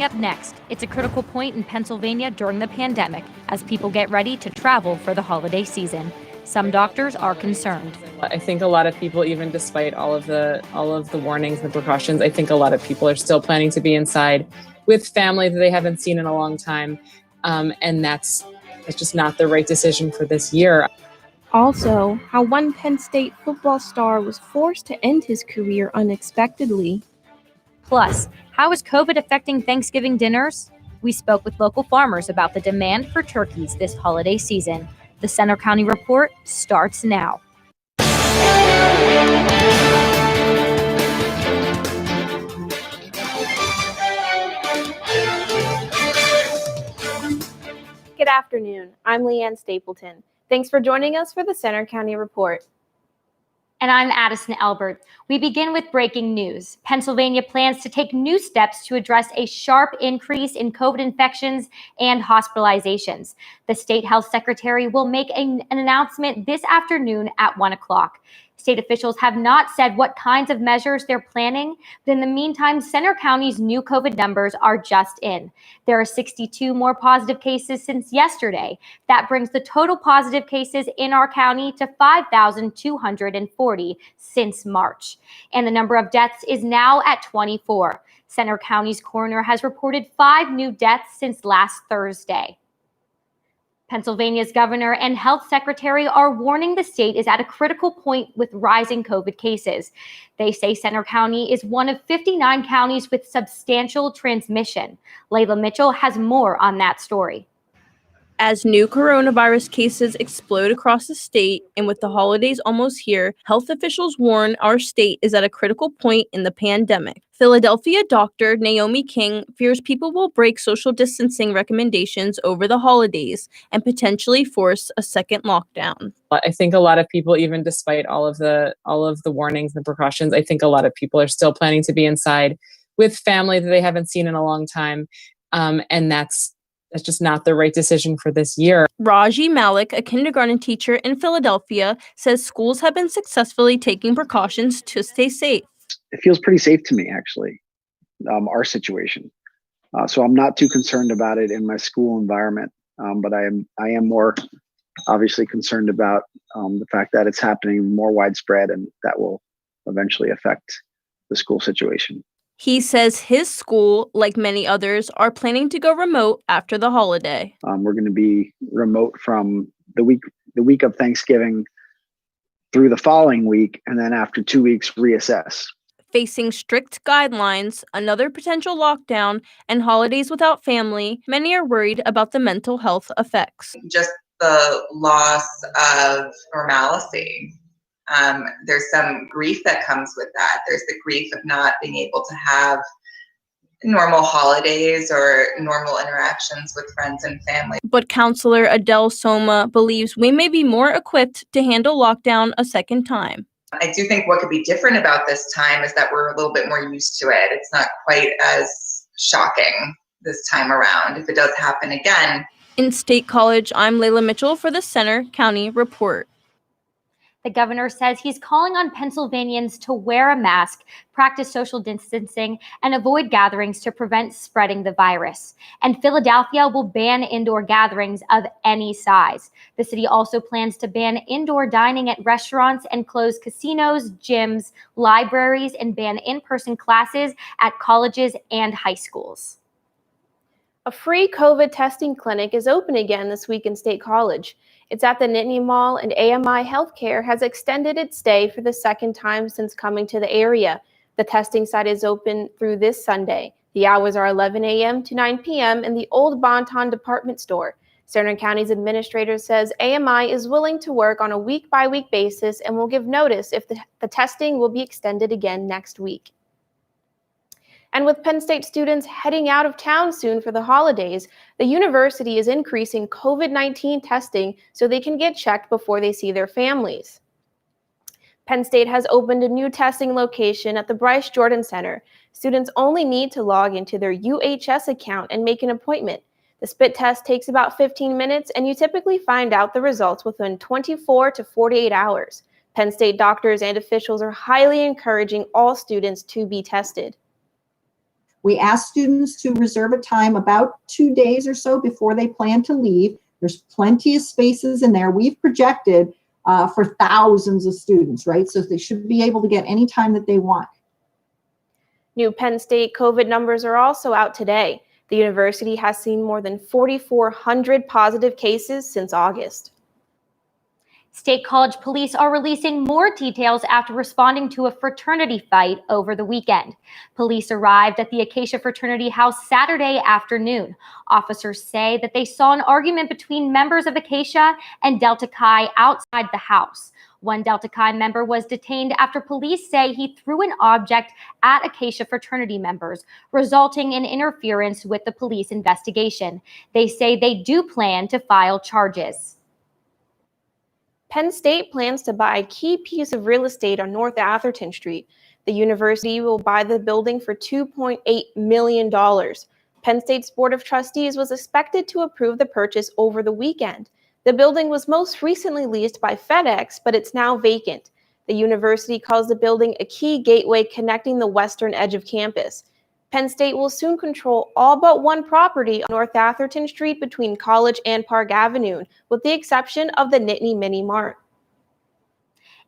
up next, it's a critical point in Pennsylvania during the pandemic as people get ready to travel for the holiday season. Some doctors are concerned. I think a lot of people, even despite all of the warnings and precautions, I think a lot of people are still planning to be inside with family that they haven't seen in a long time. And that's just not the right decision for this year. Also, how one Penn State football star was forced to end his career unexpectedly. Plus, how is COVID affecting Thanksgiving dinners? We spoke with local farmers about the demand for turkeys this holiday season. The Centre County Report starts now. Good afternoon. I'm Leanne Stapleton. Thanks for joining us for the Centre County Report. And I'm Addison Elbert. We begin with breaking news. Pennsylvania plans to take new steps to address a sharp increase in COVID infections and hospitalizations. The state health secretary will make an announcement this afternoon at 1 o'clock. State officials have not said what kinds of measures they're planning, but in the meantime, Centre County's new COVID numbers are just in. There are 62 more positive cases since yesterday. That brings the total positive cases in our county to 5,240 since March. And the number of deaths is now at 24. Centre County's coroner has reported 5 new deaths since last Thursday. Pennsylvania's governor and health secretary are warning the state is at a critical point with rising COVID cases. They say Centre County is one of 59 counties with substantial transmission. Layla Mitchell has more on that story. As new coronavirus cases explode across the state, and with the holidays almost here, health officials warn our state is at a critical point in the pandemic. Philadelphia doctor Naomi King fears people will break social distancing recommendations over the holidays and potentially force a second lockdown. I think a lot of people, even despite all of the warnings and precautions, I think a lot of people are still planning to be inside with family that they haven't seen in a long time. And that's just not the right decision for this year. Raji Malik, a kindergarten teacher in Philadelphia, says schools have been successfully taking precautions to stay safe. It feels pretty safe to me, actually, our situation. So I'm not too concerned about it in my school environment, but I am more obviously concerned about the fact that it's happening more widespread, and that will eventually affect the school situation. He says his school, like many others, are planning to go remote after the holiday. We're going to be remote from the week of Thanksgiving through the following week, and then after 2 weeks, reassess. Facing strict guidelines, another potential lockdown, and holidays without family, many are worried about the mental health effects. Just the loss of normalcy. There's some grief that comes with that. There's the grief of not being able to have normal holidays or normal interactions with friends and family. But counselor Adele Soma believes we may be more equipped to handle lockdown a second time. I do think what could be different about this time is that we're a little bit more used to it. It's not quite as shocking this time around if it does happen again. In State College, I'm Layla Mitchell for the Centre County Report. The governor says he's calling on Pennsylvanians to wear a mask, practice social distancing, and avoid gatherings to prevent spreading the virus. And Philadelphia will ban indoor gatherings of any size. The city also plans to ban indoor dining at restaurants and close casinos, gyms, libraries, and ban in-person classes at colleges and high schools. A free COVID testing clinic is open again this week in State College. It's at the Nittany Mall, and AMI Healthcare has extended its stay for the second time since coming to the area. The testing site is open through this Sunday. The hours are 11 a.m. to 9 p.m. in the Old Bonton department store. Cerner County's administrator says AMI is willing to work on a week-by-week basis and will give notice if the testing will be extended again next week. And with Penn State students heading out of town soon for the holidays, the university is increasing COVID-19 testing so they can get checked before they see their families. Penn State has opened a new testing location at the Bryce Jordan Center. Students only need to log into their UHS account and make an appointment. The spit test takes about 15 minutes, and you typically find out the results within 24 to 48 hours. Penn State doctors and officials are highly encouraging all students to be tested. We ask students to reserve a time about 2 days or so before they plan to leave. There's plenty of spaces in there. We've projected for thousands of students, right? So they should be able to get any time that they want. New Penn State COVID numbers are also out today. The university has seen more than 4,400 positive cases since August. State College police are releasing more details after responding to a fraternity fight over the weekend. Police arrived at the Acacia Fraternity House Saturday afternoon. Officers say that they saw an argument between members of Acacia and Delta Chi outside the house. One Delta Chi member was detained after police say he threw an object at Acacia fraternity members, resulting in interference with the police investigation. They say they do plan to file charges. Penn State plans to buy a key piece of real estate on North Atherton Street. The university will buy the building for $2.8 million. Penn State's Board of Trustees was expected to approve the purchase over the weekend. The building was most recently leased by FedEx, but it's now vacant. The university calls the building a key gateway connecting the western edge of campus. Penn State will soon control all but one property on North Atherton Street between College and Park Avenue, with the exception of the Nittany Mini Mart.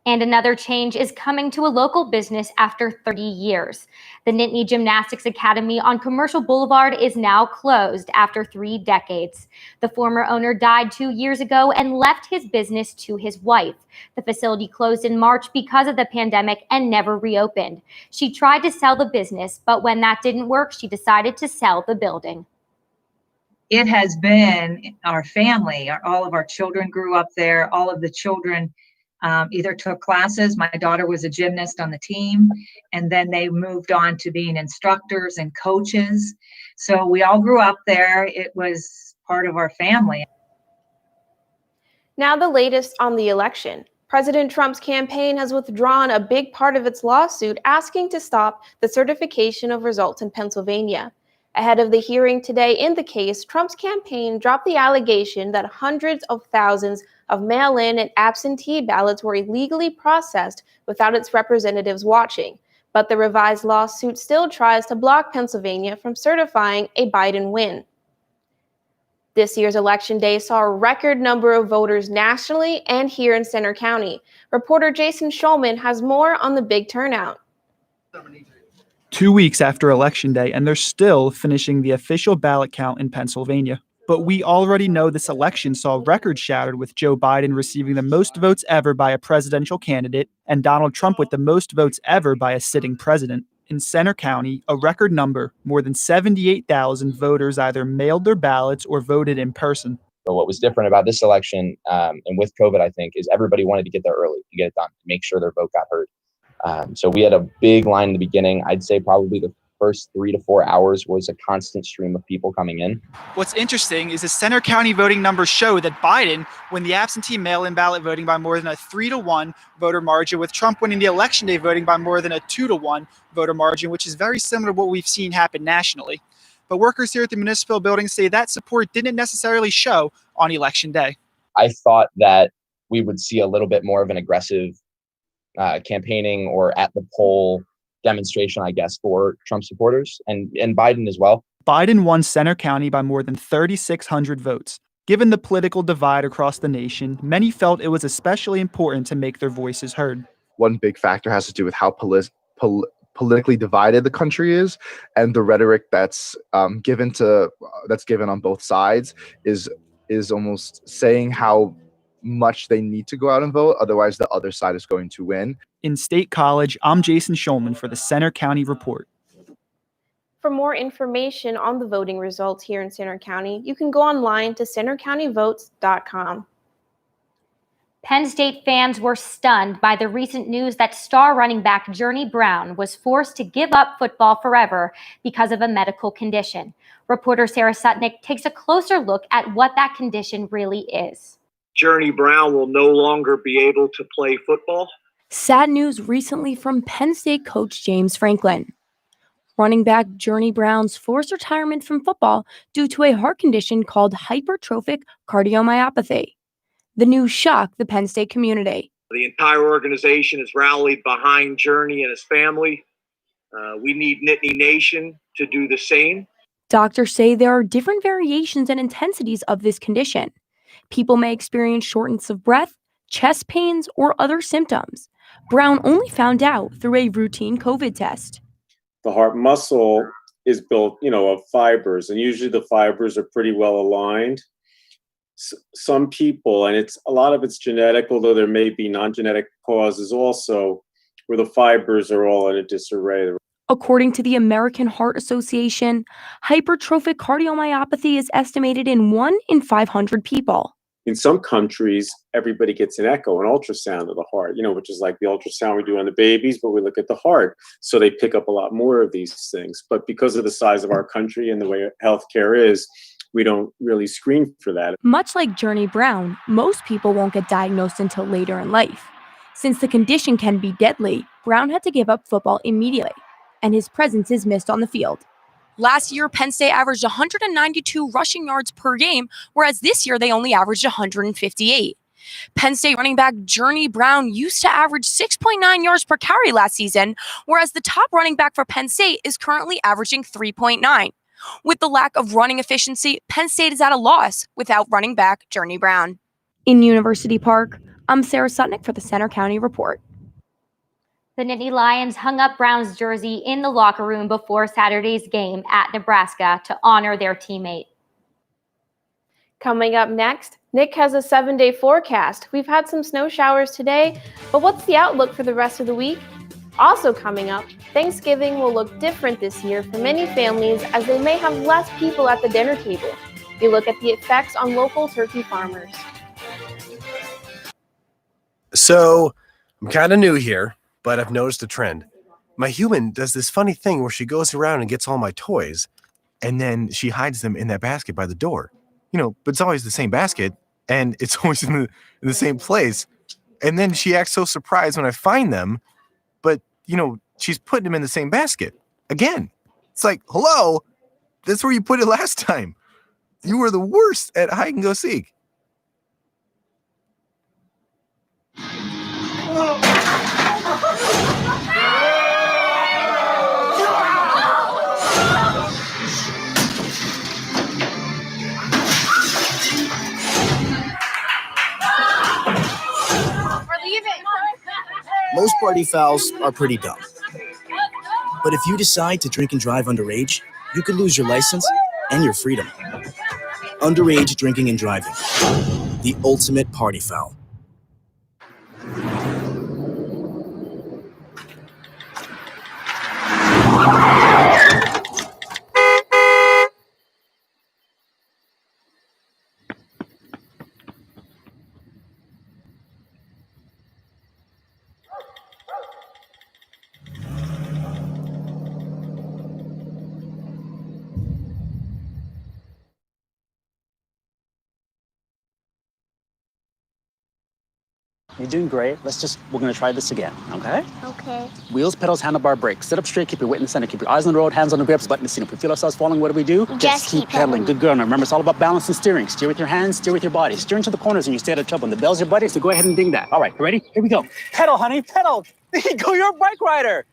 And another change is coming to a local business after 30 years. The Nittany Gymnastics Academy on Commercial Boulevard is now closed after 3 decades. The former owner died 2 years ago and left his business to his wife. The facility closed in March because of the pandemic and never reopened. She tried to sell the business, but when that didn't work, she decided to sell the building. It has been our family. All of our children grew up there. All of the children either took classes. My daughter was a gymnast on the team, and then they moved on to being instructors and coaches. So we all grew up there. It was part of our family. Now the latest on the election. President Trump's campaign has withdrawn a big part of its lawsuit asking to stop the certification of results in Pennsylvania. Ahead of the hearing today in the case, Trump's campaign dropped the allegation that hundreds of thousands of mail-in and absentee ballots were illegally processed without its representatives watching. But the revised lawsuit still tries to block Pennsylvania from certifying a Biden win. This year's election day saw a record number of voters nationally and here in Centre County. Reporter Jason Schulman has more on the big turnout. 2 weeks after Election Day, and they're still finishing the official ballot count in Pennsylvania. But we already know this election saw records shattered, with Joe Biden receiving the most votes ever by a presidential candidate and Donald Trump with the most votes ever by a sitting president. In Centre County, a record number, more than 78,000 voters either mailed their ballots or voted in person. So what was different about this election and with COVID, I think, is everybody wanted to get there early to get it done, to make sure their vote got heard. So we had a big line in the beginning. I'd say probably the first 3 to 4 hours was a constant stream of people coming in. What's interesting is the Centre County voting numbers show that Biden won the absentee mail-in ballot voting by more than a 3-to-1 voter margin, with Trump winning the election day voting by more than a 2-to-1 voter margin, which is very similar to what we've seen happen nationally. But workers here at the municipal building say that support didn't necessarily show on election day. I thought that we would see a little bit more of an aggressive campaigning or at the poll demonstration, I guess, for Trump supporters and Biden as well. Biden won Centre County by more than 3,600 votes. Given the political divide across the nation, many felt it was especially important to make their voices heard. One big factor has to do with how politically divided the country is, and the rhetoric that's given on both sides is almost saying how much they need to go out and vote, otherwise the other side is going to win. In State College, I'm Jason Schulman for the Centre County Report. For more information on the voting results here in Centre County, you can go online to centercountyvotes.com. Penn State fans were stunned by the recent news that star running back Journey Brown was forced to give up football forever because of a medical condition. Reporter Sarah Sutnick takes a closer look at what that condition really is. Journey Brown will no longer be able to play football. Sad news recently from Penn State coach James Franklin. Running back Journey Brown's forced retirement from football due to a heart condition called hypertrophic cardiomyopathy. The news shocked the Penn State community. The entire organization has rallied behind Journey and his family. We need Nittany Nation to do the same. Doctors say there are different variations and intensities of this condition. People may experience shortness of breath, chest pains, or other symptoms. Brown only found out through a routine COVID test. The heart muscle is built, of fibers, and usually the fibers are pretty well aligned. Some people, and a lot of it's genetic, although there may be non-genetic causes also, where the fibers are all in a disarray. According to the American Heart Association, hypertrophic cardiomyopathy is estimated in 1 in 500 people. In some countries, everybody gets an echo, an ultrasound of the heart, which is like the ultrasound we do on the babies, but we look at the heart. So they pick up a lot more of these things. But because of the size of our country and the way healthcare is, we don't really screen for that. Much like Journey Brown, most people won't get diagnosed until later in life. Since the condition can be deadly, Brown had to give up football immediately, and his presence is missed on the field. Last year, Penn State averaged 192 rushing yards per game, whereas this year they only averaged 158. Penn State running back Journey Brown used to average 6.9 yards per carry last season, whereas the top running back for Penn State is currently averaging 3.9. With the lack of running efficiency, Penn State is at a loss without running back Journey Brown. In University Park, I'm Sarah Sutnick for the Center County Report. The Nittany Lions hung up Brown's jersey in the locker room before Saturday's game at Nebraska to honor their teammate. Coming up next, Nick has a 7-day forecast. We've had some snow showers today, but what's the outlook for the rest of the week? Also coming up, Thanksgiving will look different this year for many families as they may have less people at the dinner table. We look at the effects on local turkey farmers. So, I'm kind of new here, but I've noticed a trend. My human does this funny thing where she goes around and gets all my toys, and then she hides them in that basket by the door. But it's always the same basket, and it's always in the same place. And then she acts so surprised when I find them, but, she's putting them in the same basket again. It's like, hello, that's where you put it last time. You were the worst at hide and go seek. Most party fouls are pretty dumb. But if you decide to drink and drive underage, you could lose your license and your freedom. Underage drinking and driving. The ultimate party foul. You're doing great. We're gonna try this again, okay? Okay. Wheels, pedals, handlebar, brakes. Sit up straight, keep your weight in the center, keep your eyes on the road, hands on the grips, button the seat. If we feel ourselves falling, what do? Just keep pedaling. Good girl. Now remember, it's all about balance and steering. Steer with your hands, steer with your body. Steer into the corners and you stay out of trouble. And the bell's your buddy, so go ahead and ding that. All right, ready? Here we go. Pedal, honey, pedal. There you go, you're a bike rider.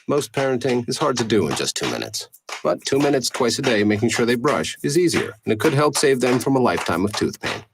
Most parenting is hard to do in just 2 minutes. But 2 minutes twice a day making sure they brush is easier, and it could help save them from a lifetime of tooth pain.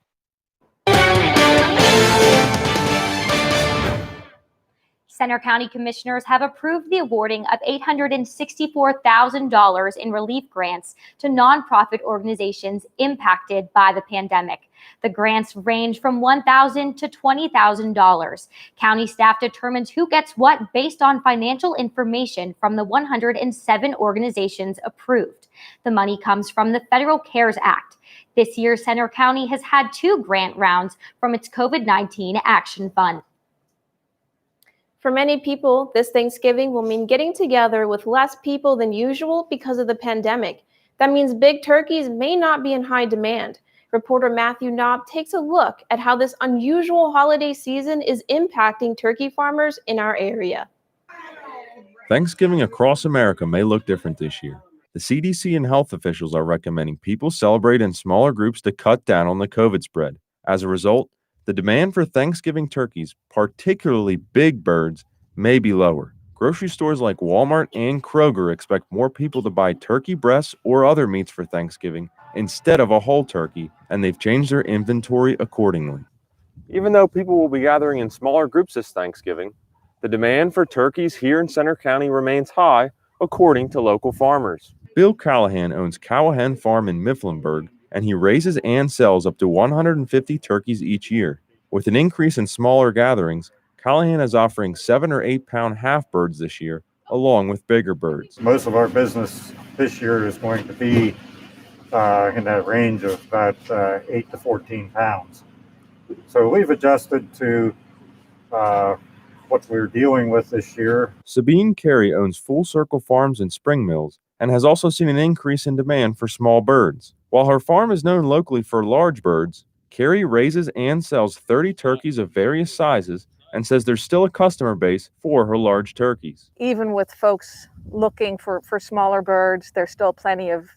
Center County commissioners have approved the awarding of $864,000 in relief grants to nonprofit organizations impacted by the pandemic. The grants range from $1,000 to $20,000. County staff determines who gets what based on financial information from the 107 organizations approved. The money comes from the Federal CARES Act. This year, Center County has had 2 grant rounds from its COVID-19 Action Fund. For many people, this Thanksgiving will mean getting together with less people than usual because of the pandemic. That means big turkeys may not be in high demand. Reporter Matthew Knob takes a look at how this unusual holiday season is impacting turkey farmers in our area. Thanksgiving across America may look different this year. The CDC and health officials are recommending people celebrate in smaller groups to cut down on the COVID spread. As a result, the demand for Thanksgiving turkeys, particularly big birds, may be lower. Grocery stores like Walmart and Kroger expect more people to buy turkey breasts or other meats for Thanksgiving instead of a whole turkey, and they've changed their inventory accordingly. Even though people will be gathering in smaller groups this Thanksgiving, the demand for turkeys here in Center County remains high, according to local farmers. Bill Callahan owns Cow Hen Farm in Mifflinburg, and he raises and sells up to 150 turkeys each year. With an increase in smaller gatherings, Callahan is offering 7 or 8 pound half birds this year, along with bigger birds. Most of our business this year is going to be in that range of about 8 to 14 pounds. So we've adjusted to what we're dealing with this year. Sabine Carey owns Full Circle Farms in Spring Mills and has also seen an increase in demand for small birds. While her farm is known locally for large birds, Carey raises and sells 30 turkeys of various sizes and says there's still a customer base for her large turkeys. Even with folks looking for smaller birds, there's still plenty of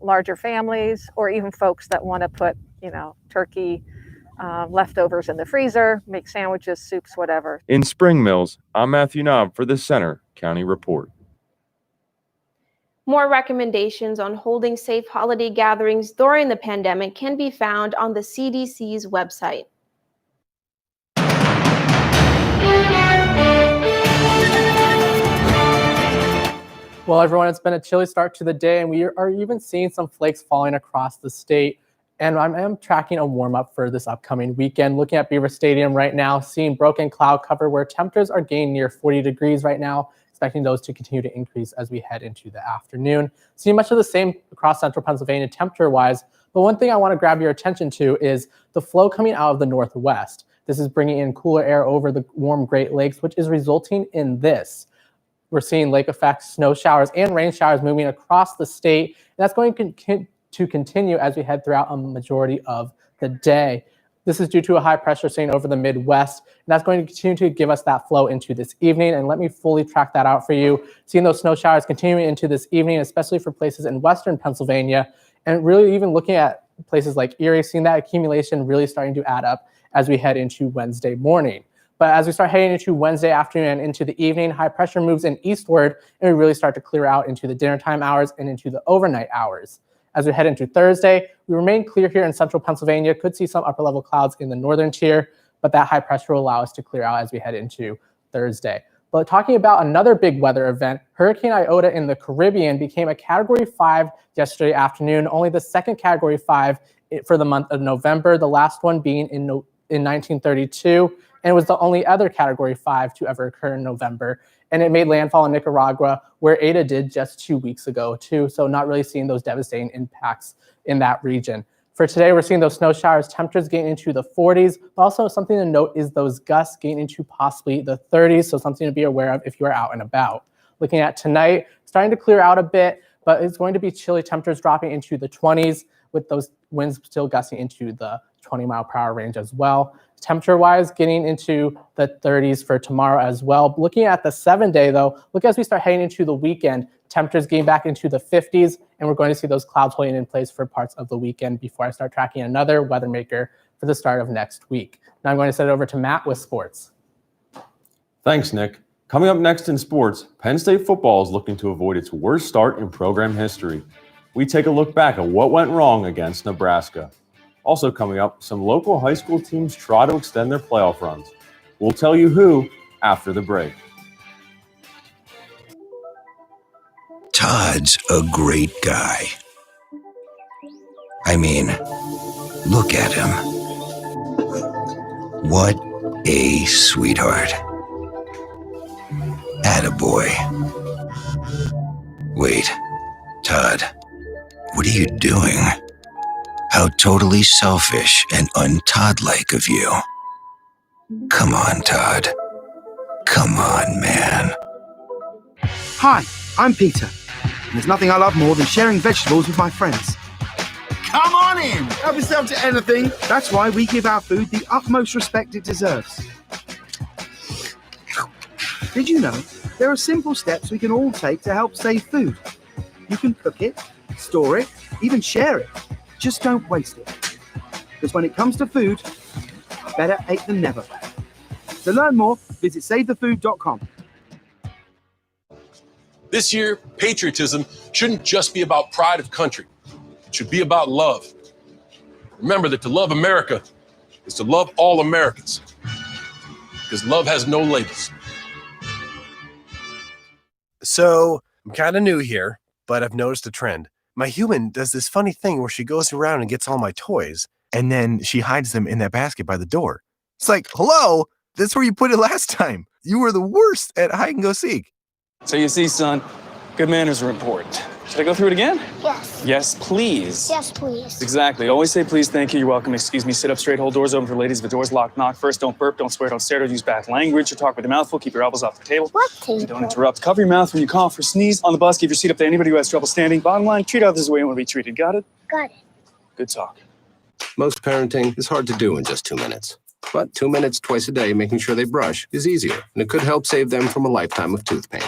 larger families or even folks that want to put, turkey leftovers in the freezer, make sandwiches, soups, whatever. In Spring Mills, I'm Matthew Knob for the Center County Report. More recommendations on holding safe holiday gatherings during the pandemic can be found on the CDC's website. Well, everyone, it's been a chilly start to the day, and we are even seeing some flakes falling across the state. And I am tracking a warm-up for this upcoming weekend. Looking at Beaver Stadium right now, seeing broken cloud cover where temperatures are getting near 40 degrees right now, expecting those to continue to increase as we head into the afternoon. Seeing much of the same across central Pennsylvania temperature-wise, but one thing I want to grab your attention to is the flow coming out of the northwest. This is bringing in cooler air over the warm Great Lakes, which is resulting in this. We're seeing lake effects, snow showers, and rain showers moving across the state. And that's going to continue as we head throughout a majority of the day. This is due to a high pressure sitting over the Midwest, and that's going to continue to give us that flow into this evening. And let me fully track that out for you. Seeing those snow showers continuing into this evening, especially for places in western Pennsylvania, and really even looking at places like Erie, seeing that accumulation really starting to add up as we head into Wednesday morning. But as we start heading into Wednesday afternoon and into the evening, high pressure moves in eastward, and we really start to clear out into the dinner time hours and into the overnight hours. As we head into Thursday, we remain clear here in central Pennsylvania, could see some upper level clouds in the northern tier, but that high pressure will allow us to clear out as we head into Thursday. But talking about another big weather event, Hurricane Iota in the Caribbean became a Category 5 yesterday afternoon, only the second Category 5 for the month of November, the last one being in 1932, and it was the only other Category 5 to ever occur in November. And it made landfall in Nicaragua, where Eta did just 2 weeks ago, too. So not really seeing those devastating impacts in that region. For today, we're seeing those snow showers, temperatures getting into the 40s. But also something to note is those gusts getting into possibly the 30s. So something to be aware of if you are out and about. Looking at tonight, starting to clear out a bit, but it's going to be chilly temperatures dropping into the 20s with those winds still gusting into the 20-mile-per-hour range as well. Temperature-wise, getting into the 30s for tomorrow as well. Looking at the 7-day, though, look as we start heading into the weekend, temperatures getting back into the 50s, and we're going to see those clouds holding in place for parts of the weekend before I start tracking another weather maker for the start of next week. Now I'm going to send it over to Matt with sports. Thanks, Nick. Coming up next in sports, Penn State football is looking to avoid its worst start in program history. We take a look back at what went wrong against Nebraska. Also coming up, some local high school teams try to extend their playoff runs. We'll tell you who after the break. Todd's a great guy. I mean, look at him. What a sweetheart. Attaboy. Wait, Todd, what are you doing? How totally selfish and un-Todd-like of you. Come on, Todd. Come on, man. Hi, I'm Peter. And there's nothing I love more than sharing vegetables with my friends. Come on in! Help yourself to anything. That's why we give our food the utmost respect it deserves. Did you know there are simple steps we can all take to help save food? You can cook it, store it, even share it. Just don't waste it. Because when it comes to food, better ate than never. To learn more, visit savethefood.com. This year, patriotism shouldn't just be about pride of country. It should be about love. Remember that to love America is to love all Americans, because love has no labels. So I'm kind of new here, but I've noticed a trend. My human does this funny thing where she goes around and gets all my toys, and then she hides them in that basket by the door. It's like, hello, that's where you put it last time. You were the worst at hide and go seek. So you see, son, good manners are important. Should I go through it again? Yes. Yes, please. Yes, please. Exactly. Always say please, thank you, you're welcome, excuse me, sit up straight, hold doors open for ladies. If the door's locked, knock first, don't burp, don't swear, don't stare, don't use bad language, or talk with your mouth full, keep your elbows off the table. What table? Don't interrupt. Cover your mouth when you cough or sneeze. On the bus, give your seat up to anybody who has trouble standing. Bottom line, treat others the way you want to be treated. Got it? Got it. Good talk. Most parenting is hard to do in just 2 minutes. But 2 minutes twice a day making sure they brush is easier, and it could help save them from a lifetime of tooth pain.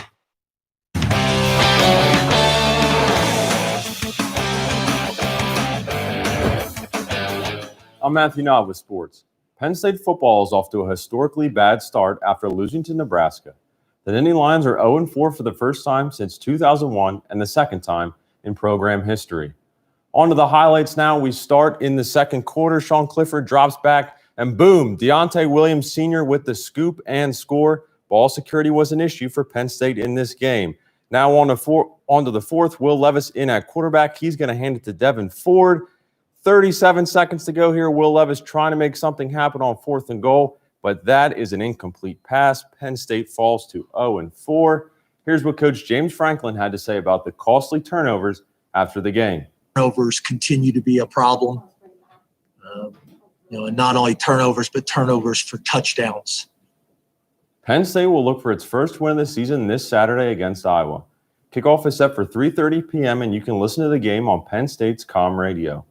I'm Matthew Knob with sports. Penn State football is off to a historically bad start after losing to Nebraska. The Nittany Lions are 0-4 for the first time since 2001 and the second time in program history. On to the highlights now. We start in the second quarter. Sean Clifford drops back, and boom, Deontay Williams Sr. with the scoop and score. Ball security was an issue for Penn State in this game. Now on to the fourth. Will Levis in at quarterback. He's going to hand it to Devin Ford. 37 seconds to go here. Will Levis trying to make something happen on 4th and goal, but that is an incomplete pass. Penn State falls to 0-4. Here's what Coach James Franklin had to say about the costly turnovers after the game. Turnovers continue to be a problem. And not only turnovers, but turnovers for touchdowns. Penn State will look for its first win of the season this Saturday against Iowa. Kickoff is set for 3:30 p.m., and you can listen to the game on Penn State's COM radio.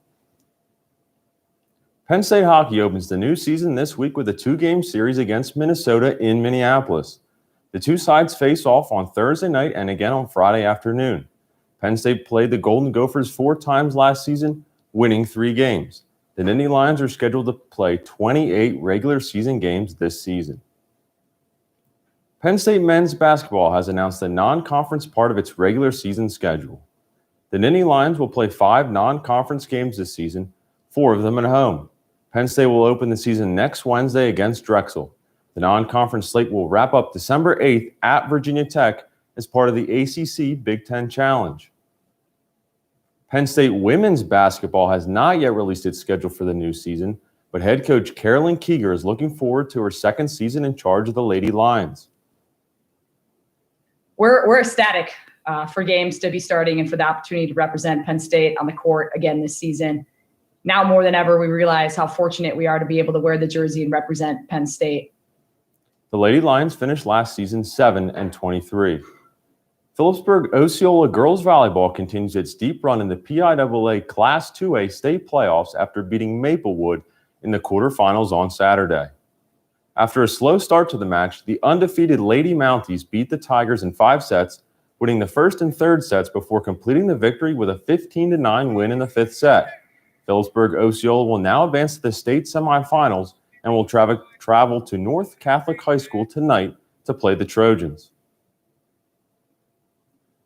Penn State hockey opens the new season this week with a 2-game series against Minnesota in Minneapolis. The two sides face off on Thursday night and again on Friday afternoon. Penn State played the Golden Gophers 4 times last season, winning 3 games. The Nittany Lions are scheduled to play 28 regular season games this season. Penn State men's basketball has announced the non-conference part of its regular season schedule. The Nittany Lions will play 5 non-conference games this season, 4 of them at home. Penn State will open the season next Wednesday against Drexel. The non-conference slate will wrap up December 8th at Virginia Tech as part of the ACC Big Ten Challenge. Penn State women's basketball has not yet released its schedule for the new season, but head coach Carolyn Keeger is looking forward to her second season in charge of the Lady Lions. We're ecstatic for games to be starting and for the opportunity to represent Penn State on the court again this season. Now more than ever, we realize how fortunate we are to be able to wear the jersey and represent Penn State. The Lady Lions finished last season 7-23. Phillipsburg Osceola girls volleyball continues its deep run in the PIAA Class 2A state playoffs after beating Maplewood in the quarterfinals on Saturday. After a slow start to the match, the undefeated Lady Mounties beat the Tigers in 5 sets, winning the first and third sets before completing the victory with a 15-9 win in the 5th set. Phillipsburg Osceola will now advance to the state semifinals and will travel to North Catholic High School tonight to play the Trojans.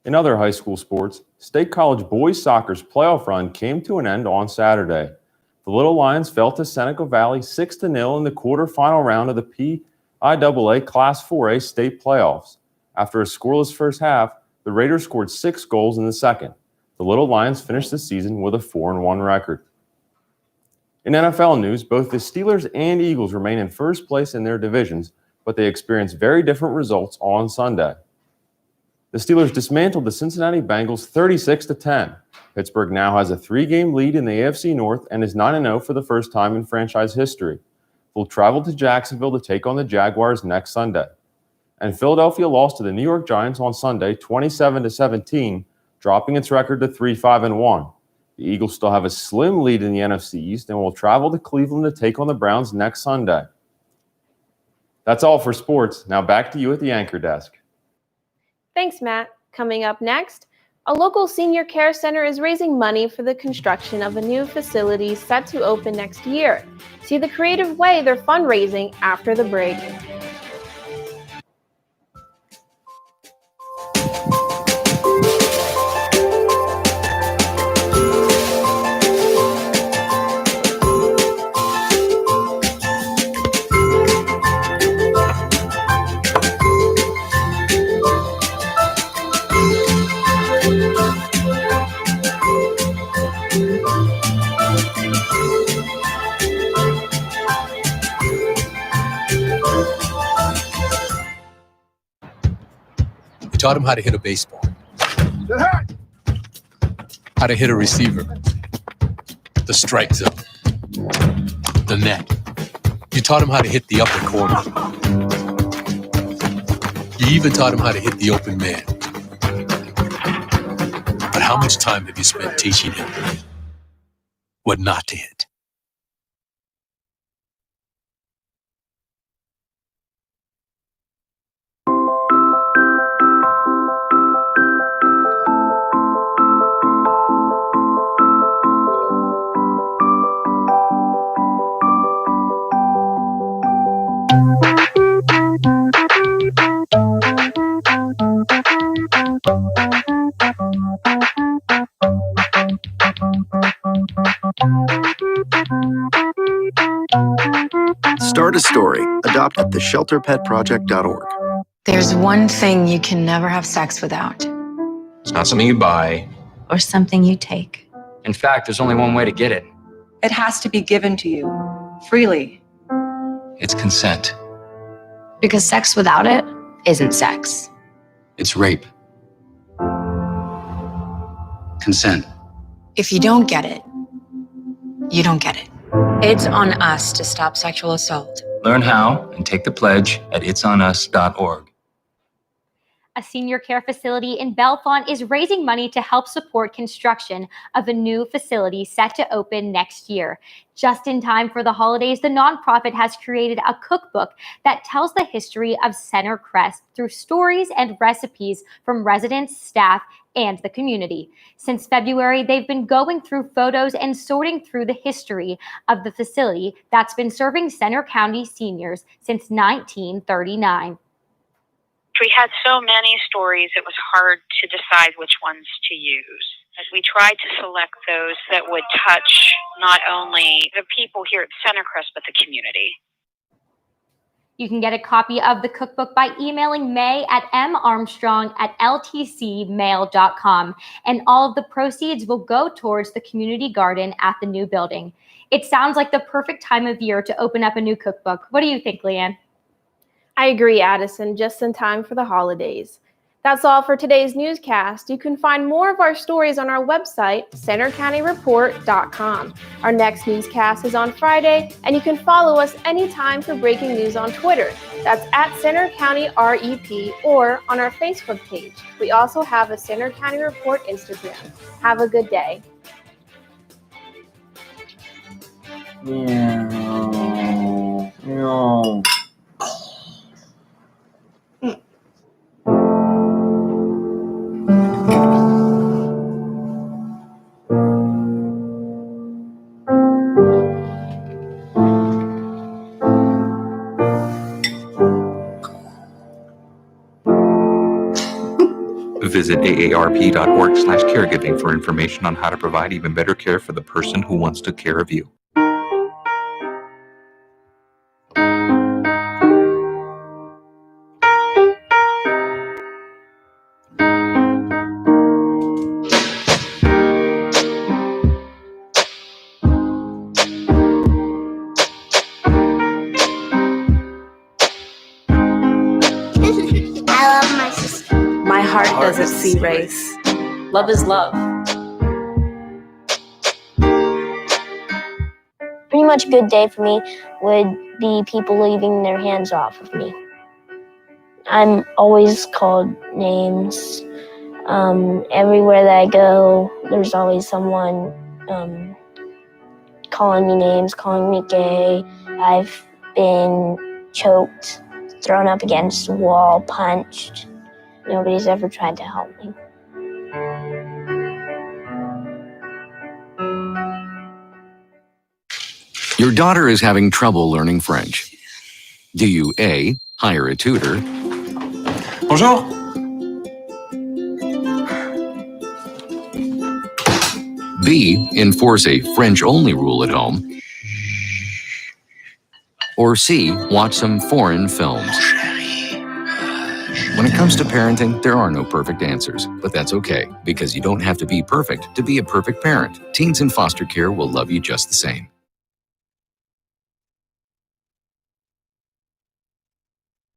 In other high school sports, State College boys soccer's playoff run came to an end on Saturday. The Little Lions fell to Seneca Valley 6-0 in the quarterfinal round of the PIAA Class 4A state playoffs. After a scoreless first half, the Raiders scored 6 goals in the second. The Little Lions finished the season with a 4-1 record. In NFL news, both the Steelers and Eagles remain in first place in their divisions, but they experienced very different results on Sunday. The Steelers dismantled the Cincinnati Bengals 36-10. Pittsburgh now has a 3-game lead in the AFC North and is 9-0 for the first time in franchise history. They'll travel to Jacksonville to take on the Jaguars next Sunday. And Philadelphia lost to the New York Giants on Sunday 27-17, dropping its record to 3-5-1. The Eagles still have a slim lead in the NFC East and will travel to Cleveland to take on the Browns next Sunday. That's all for sports. Now back to you at the anchor desk. Thanks, Matt. Coming up next, A local senior care center is raising money for the construction of a new facility set to open next year. See the creative way they're fundraising after the break. We taught him how to hit a baseball, how to hit a receiver, the strike zone, the net. You taught him how to hit the upper corner. You even taught him how to hit the open man. But how much time have you spent teaching him what not to hit? Start a story. Adopt at theshelterpetproject.org. There's one thing you can never have sex without. It's not something you buy. Or something you take. In fact, there's only one way to get it. It has to be given to you, freely. It's consent. Because sex without it isn't sex. It's rape. Consent. If you don't get it, you don't get it. It's on us to stop sexual assault. Learn how and take the pledge at itsonus.org. A senior care facility in Bellefonte is raising money to help support construction of a new facility set to open next year. Just in time for the holidays, the nonprofit has created a cookbook that tells the history of Center Crest through stories and recipes from residents, staff, and the community. Since February, they've been going through photos and sorting through the history of the facility that's been serving Center County seniors since 1939. We had so many stories, it was hard to decide which ones to use. We tried to select those that would touch not only the people here at Center Crest, but the community. You can get a copy of the cookbook by emailing May at marmstrong@ltcmail.com, and all of the proceeds will go towards the community garden at the new building. It sounds like the perfect time of year to open up a new cookbook. What do you think, Leanne? I agree, Addison, just in time for the holidays. That's all for today's newscast. You can find more of our stories on our website, centercountyreport.com. Our next newscast is on Friday, and you can follow us anytime for breaking news on Twitter. That's at Center County REP or on our Facebook page. We also have a Center County Report Instagram. Have a good day. No. Visit aarp.org/caregiving for information on how to provide even better care for the person who wants to care of you. I love my sister. My heart doesn't see race. Love is love. Pretty much a good day for me would be people leaving their hands off of me. I'm always called names. Everywhere that I go, there's always someone calling me names, calling me gay. I've been choked, thrown up against the wall, punched. Nobody's ever tried to help me. Your daughter is having trouble learning French. Do you A, hire a tutor? Bonjour. B, enforce a French-only rule at home? Or C, watch some foreign films? When it comes to parenting, there are no perfect answers, but that's okay, because you don't have to be perfect to be a perfect parent. Teens in foster care will love you just the same.